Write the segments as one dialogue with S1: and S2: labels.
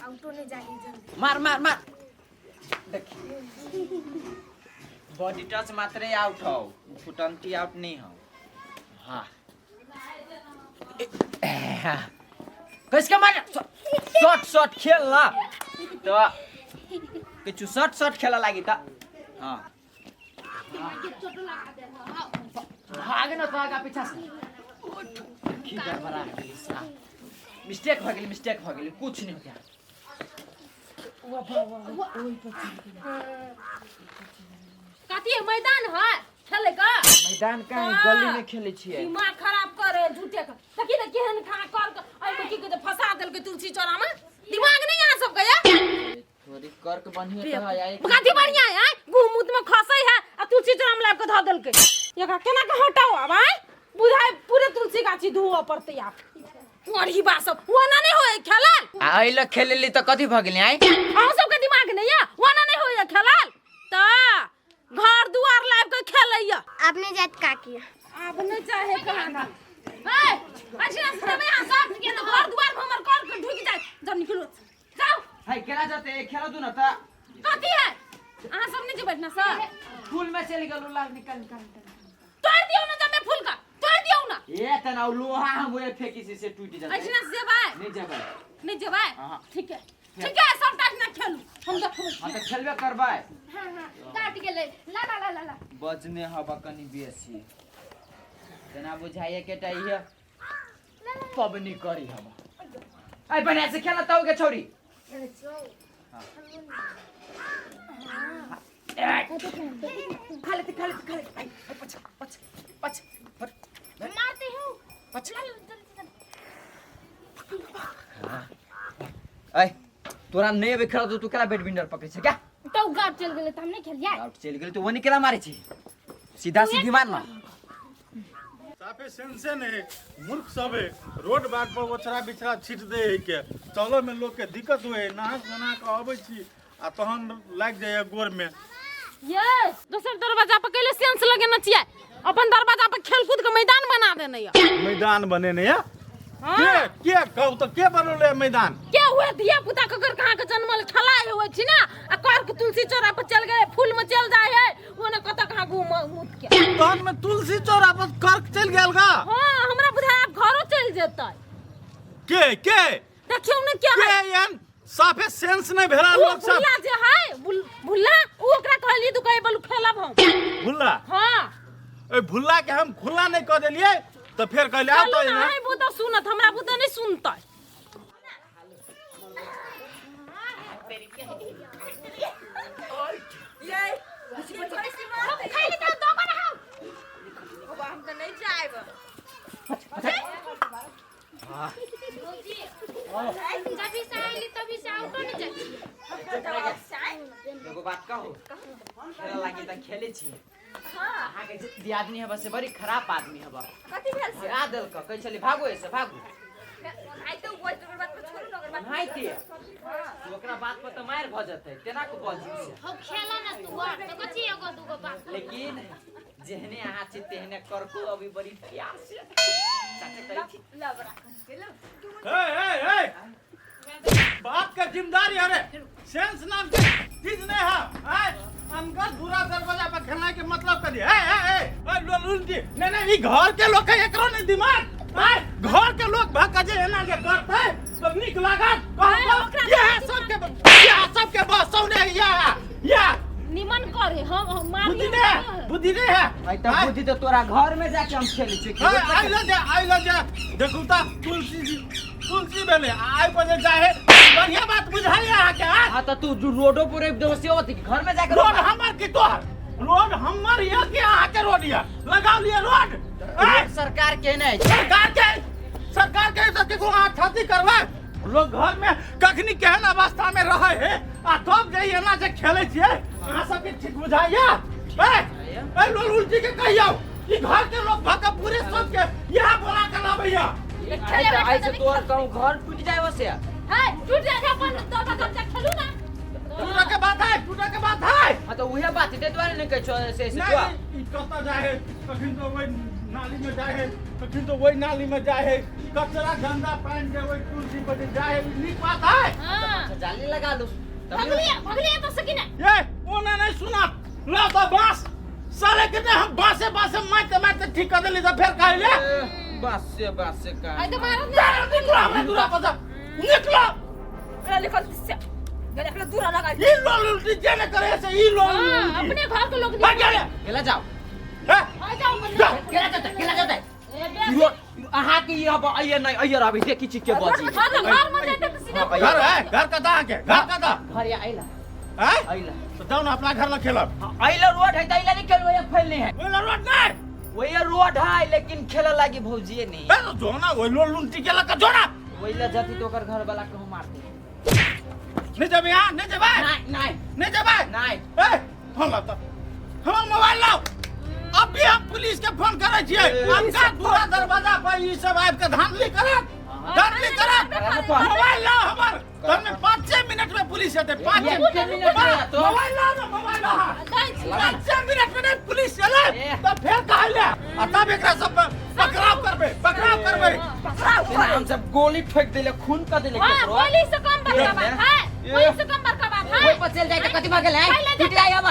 S1: Out होने जाएगी जल्दी।
S2: मार मार मार देखिए बॉडी टच मात्र आउट हो फुटंती आउट नहीं हो। हाँ किसका मार शॉट शॉट खेल ना तो किछु शॉट शॉट खेला लागी था। हाँ आगे ना तो आगे पीछा से की गड़बड़ा मिस्टेक हो गई कुछ नहीं हो गया।
S1: कथी है मैदान है खेले का?
S2: मैदान का गली में खेले छिए।
S1: दिमाग खराब करे झूठे का देखी त केहन खा कर आई में की के फसा देल के तुलसी चौरा में दिमाग नहीं आ सब गया
S2: थोड़ी कर के बढ़िया तो है
S1: कथी बढ़िया है गुमुत में खसई है आ तुलसी चौरा में लाग के ध देल के एका केना के हटाओ अब आई बुझाई पूरे तुलसी गाछी धुआ पड़ते आप वही बात सब वना नहीं होए खेलाल
S2: आइल खेलेली त कथि भ गेली आई
S1: हम सब के दिमाग नहीं है वना नहीं होए खेलाल त घर दुआर लाइव के खेलैया
S3: आपने जात का किया
S1: आपने चाहे कहां ना ए अच्छा से में यहां सब के घर दुआर हमर कर के ढुक जाए जब निकलो जाओ
S2: हाय केला जाते खेला दू ना त
S1: कथी है अहां सब नहीं बैठना सर
S2: फूल में चली गेलू लाल निकाल
S1: तोड़ दियो ना जब मैं फूल का तोड़ दियो ना
S2: ए तना लोहा हम वो फेंकी से टूट जाता
S1: अच्छा से भाई नहीं जेबाई
S2: हां
S1: ठीक है सब टाइम ना खेलू हम देखबै
S2: हां त खेलबे करबाय
S3: हां काट के ले ला ला ला ला
S2: बजने हवा कनी बेसी तना बुझाइए के टाइए पबनी करी हम आई बने से खेला ताऊ के छोरी खा ले आई पछ
S3: मारती हूं
S2: पछ
S3: जल्दी
S2: ऐ तोरा नहीं भी खेला तू केला बैडमिंटन पकड़े छ क्या
S3: तो गाड़ चल गेले त हम नहीं खेलिया
S2: आउट चल गेल तो वनी केला मारे छी सीधा सीधी मारना
S4: साफे सेंसे ने मूर्ख सबे रोड बाट पर ओछरा बिछरा छिट दे है के चलो में लोग के दिक्कत होए नहा सोना के आबै छी आ तहन लाग जाय गोर में
S1: यस दोसर दरवाजा पर केले सेंस लगे न छिए अपन दरवाजा पर खेलकूद के मैदान बना देने या
S4: मैदान बने ने या
S1: हां
S4: के कहू तो के बनले मैदान
S1: के हुए दिया पुता के घर कहां के जन्मल खलाए हुए छी ना आ कर के तुलसी चौरा पर चल गए फूल में चल जाए है ओने कत कहां घूम मुत के
S4: तहन में तुलसी चौरा पर कर्क चल गेल गा
S1: हां हमरा बुझाय अब घरो चल जेतै
S4: के
S1: देखियो ने क्या
S4: के यान साफे सेंस नहीं भेरा लोग सब
S1: भुल्ला जे है भुल्ला उ ओकरा कहली तू कहे बोलू खेलब हम
S4: भुल्ला
S1: हां
S4: ए भुल्ला के हम खुला नहीं क देलिए तो फिर कहले आ तो ना
S1: नहीं बुता सुनत हमरा बुता नहीं सुनतै ये खाली तो दो कर हम अब हम तो नहीं जाएब
S2: हां
S3: जब से आइली तभी से आउट नहीं जाती
S2: एगो बात कहू खेला लागी त खेले छी हां आगे जे आदमी है बस बड़ी खराब आदमी है बा
S1: कथि भेल
S2: से आ देल क कह चली भागो ऐसे भागो
S1: आई तो वो तो बात पर छोड़ नगर बात
S2: हां ते ओकरा बात पर त मार भ जतै तेना को बजी से
S3: हम खेला ना तू तो कथि एगो दूगो बात
S2: लेकिन जेहने आहा छी तेहने करको अभी बड़ी प्यार से चाचा कही थी
S1: लबरा
S4: ए बात का जिम्मेदारी है रे सेंस नाम के चीज नहीं है अंकल दूरा दरवाजा पर खेलने के मतलब कर दिया ए लोलुन जी नहीं ई घर के लोग के एकरो नहीं दिमाग घर के लोग भका जे एना के करते तो निक लागत ये सब के बस सौने या
S1: निमन करे हम मार
S4: बुद्धि नहीं है
S2: आई त बुद्धि त तोरा घर में जाके हम खेले छी
S4: आई लो जा देखू ता तुलसी बेले आई पर जाए बढ़िया बात बुझाई आ के
S2: हां त तू रोडो पर देवसी होती घर में जाके
S4: रोड हमर की तोहर रोड हमर ये के आ के रोड या लगा लिए रोड
S2: सरकार के नहीं
S4: सरकार के तो के को अथाती करवा लोग घर में कखनी केहन अवस्था में रहे है आ तब जाइए ना जे खेले छिए अहाँ सब के ठीक बुझाइया ए लोलुल जी के कहियो ई घर के लोग भका पूरे सब के यहां बोला के लाबैया
S2: आई से तोर कहूं घर टूट जाए वसे
S1: है टूट जाए अपन तो बच्चा खेलू ना
S4: टूटा के बात है
S2: हां तो उहे बात ते द्वारा नहीं कह से
S4: नहीं ई कत जाए कखन तो वही नाली में जाए कखन तो वही नाली में जाए कचरा गंदा पानी जे वही तुलसी पर जाए नीक बात है
S1: हां
S2: अच्छा जाली लगा लो
S3: भगलिया तो सकी ना
S4: ये ओना नहीं सुना ला तो बास साले कितने हम बासे बासे मारते ठीक कर देली तो फिर कहले
S2: बस से का
S1: आई तो मारो
S4: निकलो हमरा दूरा पता निकलो
S1: अरे निकल से गले अपना दूर लगा
S4: ये लोल उल्टी जेने करे से ये लोल
S1: अपने घर के लोग
S4: भाग गया
S2: केला जाओ
S4: है
S1: आ जाओ
S4: जा
S2: केला जाता है अहाँ के ये अब आइए नहीं आइए अभी देखी छी के बाजी
S1: घर में जाते तो सीधा
S4: घर है घर का दा के घर का दा
S2: घर या आइला
S4: है
S2: आइला
S4: तो जाओ ना अपना घर ला खेलब
S2: आइला रोड है तैला नहीं खेलबो एक फैल नहीं है
S4: ओला रोड नहीं
S2: वही रोड है लेकिन खेला लागी भौजी नहीं
S4: ए तो जोना ओइ लोल उल्टी केला का जोना
S2: वहीला जाती तो ओकर घर वाला कहूं मारते
S4: नहीं जब यहाँ नहीं जब नहीं जब
S2: नहीं
S4: ए फोन लाओ तो हम मोबाइल लाओ अभी हम पुलिस के फोन करे छियै आपका दूरा दरवाजा पर ई सब आबि के धांधली करत मोबाइल लाओ हमर घर में 5-6 मिनट में पुलिस आते 5 मिनट में तो मोबाइल लाओ ना मोबाइल लाओ 5 मिनट में पुलिस चले तो फिर कहले तब एकरा सब पकड़ाव करबे
S2: हम सब गोली फेंक देले खून कर देले
S1: हां गोली से कम बड़का बात है गोली से कम बड़का बात है
S2: कोई पचल जाए तो कति भागल है पिट जाए अब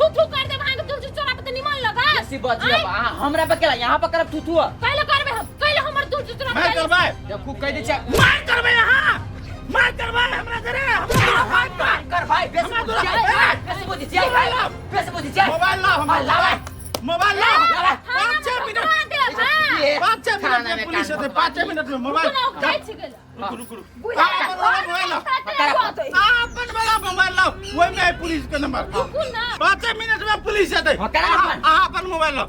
S1: थू कर दे भांग तुलसी चोरा पे तो निमन लगा
S2: ऐसी बाजी अब हमरा पे केला यहां पर करब थू
S1: पहले करबे हम पहले हमर तुलसी चोरा
S4: मैं करबे
S2: देखू कह दे छै
S4: मार करबे यहां मार करबे हमरा करे हमरा
S2: कर भाई बेस बुझी जाए
S4: मोबाइल लाओ हम मोबाइल लाओ 5-6 मिनट 5-6 मिनट में पुलिस आते 5 मिनट में मोबाइल रुक मोबाइल लाओ अपन वाला मोबाइल लाओ वही में पुलिस का नंबर 5 मिनट में पुलिस आते अपन मोबाइल लाओ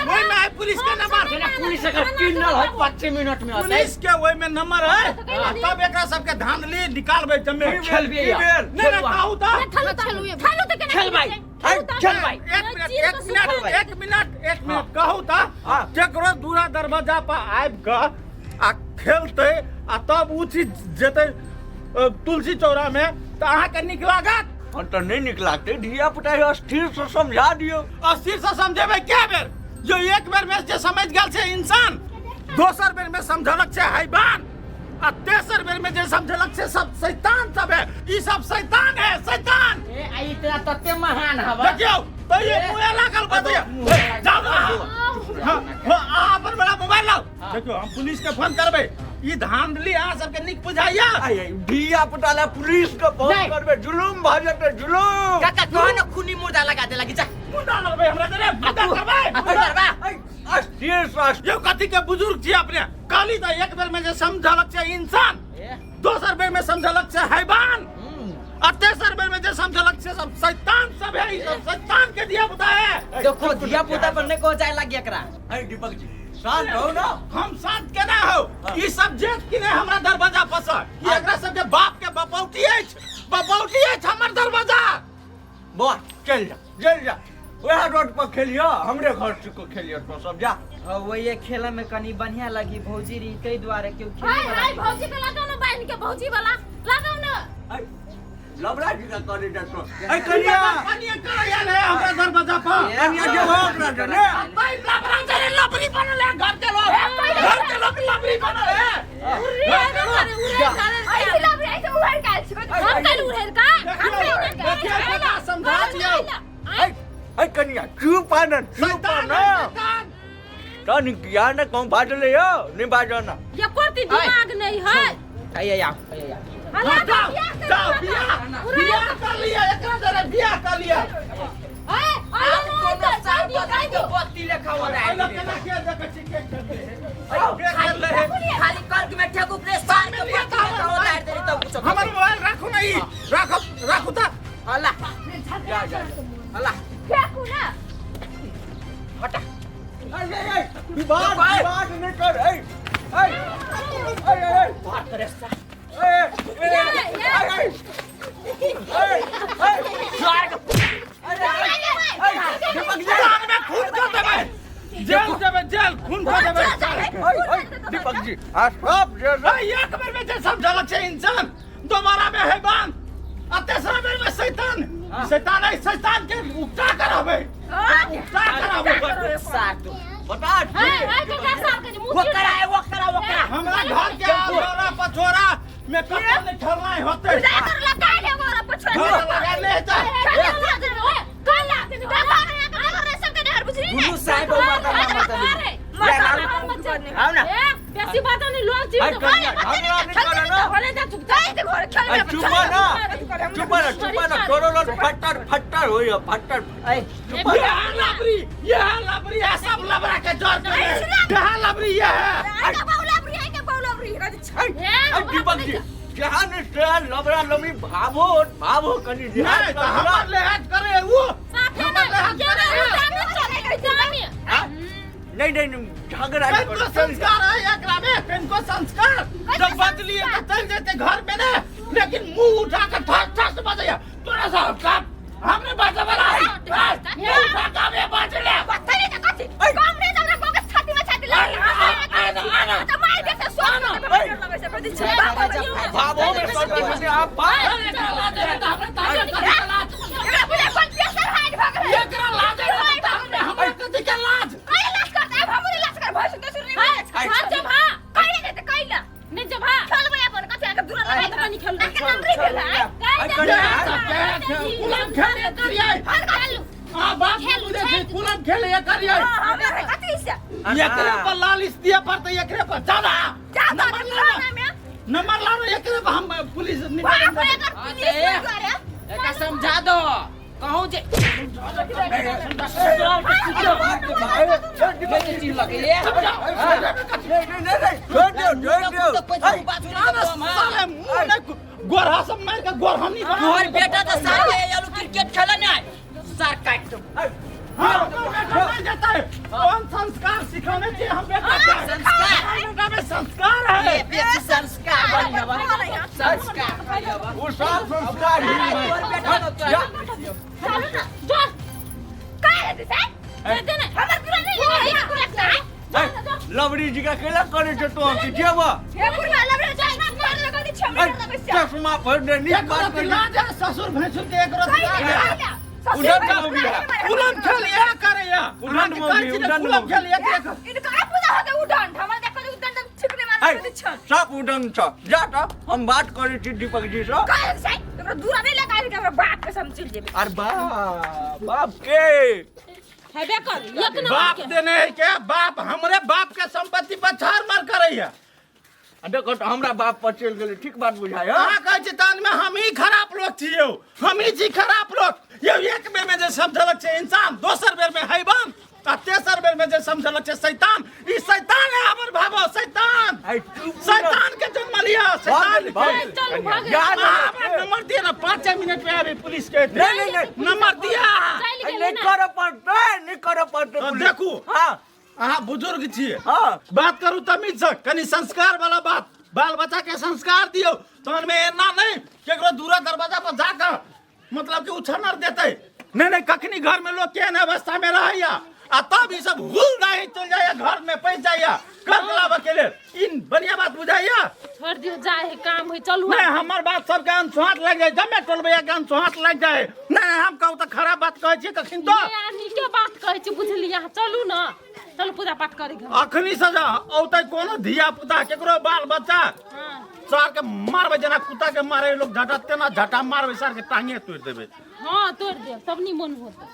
S4: वही में पुलिस का नंबर
S2: पुलिस का किनल है 5 मिनट में
S4: पुलिस के वही में नंबर है तब एकरा सबके धांधली निकालबे जमे
S2: खेलबे
S4: नहीं कहू तो
S2: खेल भाई
S4: एक मिनट कहू तो केकरो दूरा दरवाजा पर आबि के आ खेलते आ तब उठी जेते तुलसी चौरा में तो अहाँ के नीक लागत
S5: तो नहीं निकलाते धिया पुता स्थिर से समझा दियो
S4: अस्थिर से समझेबे क्या बेर जो एक बेर में जे समझ गेल छै इंसान दोसर बेर में समझलक छै हैवान आ तेसर बेर में जे समझलक छै सब शैतान सब है ई सब शैतान है शैतान
S2: ए आई तेरा तत्ते महान हवा
S4: देखियो तो ये मुए लागल बतिया जाओ ना हां अपन बड़ा मोबाइल लाओ देखियो हम पुलिस के फोन करबे ई धांधली अहाँ सबके निक बुझाइया
S5: धिया पुता ला पुलिस के फोन करबे जुलुम भ जते जुलुम
S2: काका कौन खूनी मुर्दा लगा दे लगी जा
S4: मुंडा लगबे हमरा दे मुंडा करबे
S5: स्थिर से
S4: यो कथी के बुजुर्ग छी अपने काली तो एक बेर में जे समझलक छै इंसान दोसर बेर में समझलक छै हैवान आ तेसर बेर में जे समझलक छै सब शैतान सब है ई सब शैतान के दिया पुता है
S2: देखो धिया पुता पर ने को जाए लगी एकरा
S5: ए दीपक जी शांत हो ना
S4: हम शांत केना हो ई सब जेठ कि नहीं हमरा दरवाजा पसर ई एकरा सब के बाप के बपौती अछि हमर दरवाजा
S5: बोल चल जा वह रोड पर खेलियो हमरे घर से को खेलियो तो सब जा
S2: वही खेला में कनी बढ़िया लगी भौजी री तै द्वारे क्यों
S1: हाय
S2: खेले
S1: हाय भौजी के लगाओ ना बहन के भौजी वाला लगाओ ना
S5: लबड़ा जी का करे तो ए कनिया
S4: कनिया कराया ले हमरा दरवाजा पर
S5: कनिया के हो ना जने
S4: भाई लबड़ा चले लबरी बनले घर के लोग लबरी बनले
S1: ऐसे लग रहा है तो उहर का हम कल उहर का हम
S4: का समझा दियो
S5: ए कनिया चुप आना तनी किया ना कौन बाजले हो नहीं बाजना
S1: ये कोती दिमाग नहीं है
S2: आइया
S4: जाओ बियाह कर लिया एकरा जरा बियाह कर लिया
S2: बत्ती लेखा हो रहा
S4: आइलो केना के देख छी के कर ले
S2: खाली कर्क में ठेकू प्रेस पार के बत्ती लेखा हो रहा है तेरी तो कुछ
S4: हमर मोबाइल राखो नहीं राखो ता
S2: अल्लाह
S5: जा
S2: अल्लाह
S1: फेंकू ना
S2: हटा
S5: विवाद नहीं कर
S2: बात करे सा
S4: जेल खून कर देबे
S5: दीपक जी सब
S4: एक बेर में जे समझलक छै इंसान दोबारा में हैवान आ तेसरा बेर में शैतान के उकटा कराबे
S2: साटू
S5: बता
S1: हाय हाय के साथ के
S2: वो करा
S1: मुझे
S2: वो करा
S4: हमरा घर के आगोरा पछोरा में कतो नहीं खेलना होते
S3: जा कर लगा ले गोरा पछुआ
S4: घर लगा ले जा
S2: गुरु साहब माता
S5: आओ ना
S1: बेसी बात नहीं लोग जीव
S5: अरे चुप ना तोरो लोग फट्टर होइयो फट्टर
S4: ये लबरी है सब लबरा के जोर करे कहां लबरी है
S5: दीपक जी जहां ने ट्रेन लबरा लबरी भावो कनी
S4: नहीं तो हमर लेहाज करे वो
S5: नहीं झगड़ा
S4: किनको संस्कार है एकरा में किनको संस्कार जब बदली तो चल जाते घर में ना लेकिन मुंह उठा कर ठस बजाया तोरा साहब साहब हमने बाजा वाला है मुंह उठा के हमें बाज ले
S5: भावो में सब आप
S4: कुलम खेले करिए एकरे पर लालिश दिया पड़ता एकरे पर ज्यादा नंबर लाओ एकरे पर हम पुलिस
S2: एका समझा दो कहूं जे
S4: गोरहा सब मार के गोरहनी
S2: तोहर बेटा तो साले यालू क्रिकेट खेले नहीं सर काट दो
S4: कौन संस्कार सिखाने चाहिए हम बेटा में संस्कार है
S2: ये संस्कार बनी हवा संस्कार
S5: वो सब संस्कार लवरी जी का केला करे छे तो की जेबा चश्मा पर देनी बात कर
S4: लाज है ससुर भैंसुर के एक रोज
S5: उड़न मोबिया
S4: कुलम खेलिया करे या
S5: उड़न मोबिया
S4: कुलम खेलिया
S5: सब उड़न छ जा त हम बात करे छी दीपक जी से अरे बाप के
S1: हेबे कर एक नंबर
S4: बाप
S1: के
S4: देने है क्या बाप हमरे बाप के संपत्ति पर छार मार करे है
S5: देखो तो हमरा बाप पर चल गेले ठीक बात बुझाय
S4: कहाँ कहे छी तान में हम ही खराब लोग छियो हम ही छी खराब लोग ये एक बेर में जे समझलक छे इंसान दोसर बेर में हैवान आ तेसर बेर में जे समझलक छे शैतान ई शैतान है हमर भाबो शैतान शैतान के जन्म लिया शैतान
S1: चल भाग
S5: याद
S4: नंबर दिया ना 5 मिनट में अभी पुलिस के
S5: नहीं
S4: नंबर दिया
S5: नहीं कर पड़ते
S4: देखू
S5: हां
S4: अहाँ बुजुर्ग छिए
S5: हां
S4: बात करू तमीज से कनी संस्कार वाला बात बाल बच्चा के संस्कार दियो तहन में एना नहीं केकरो दूरा दरवाजा पर जाकर मतलब कि उछनर देते नहीं कखनी घर में लोग केहन अवस्था में रहैया आ तब ई सब हुल नहीं चल जाया घर में पैस जाया कर लाभ के लिए इन बढ़िया बात बुझाइया
S1: छोड़ दियो जाए काम है चलू
S4: नहीं हमर बात सब के अनसुहात लग जाए जब मैं टोलबैया के अनसुहात लग जाए नहीं हम कहू तो खराब बात कहे छी कखन तो
S1: आदमी के बात कहै छी बुझलिया चलू ना चलू पूजा पाठ करे घर
S4: अखनी सजा औते कोनो धिया पुता केकरो बाल बच्चा
S1: हां
S4: सार के मारबे जना कुत्ता के मारे लोग झटत केना झटा मारबे सार के टांगे तोड़ देबे
S1: हां तोड़ दे सब नी मन होता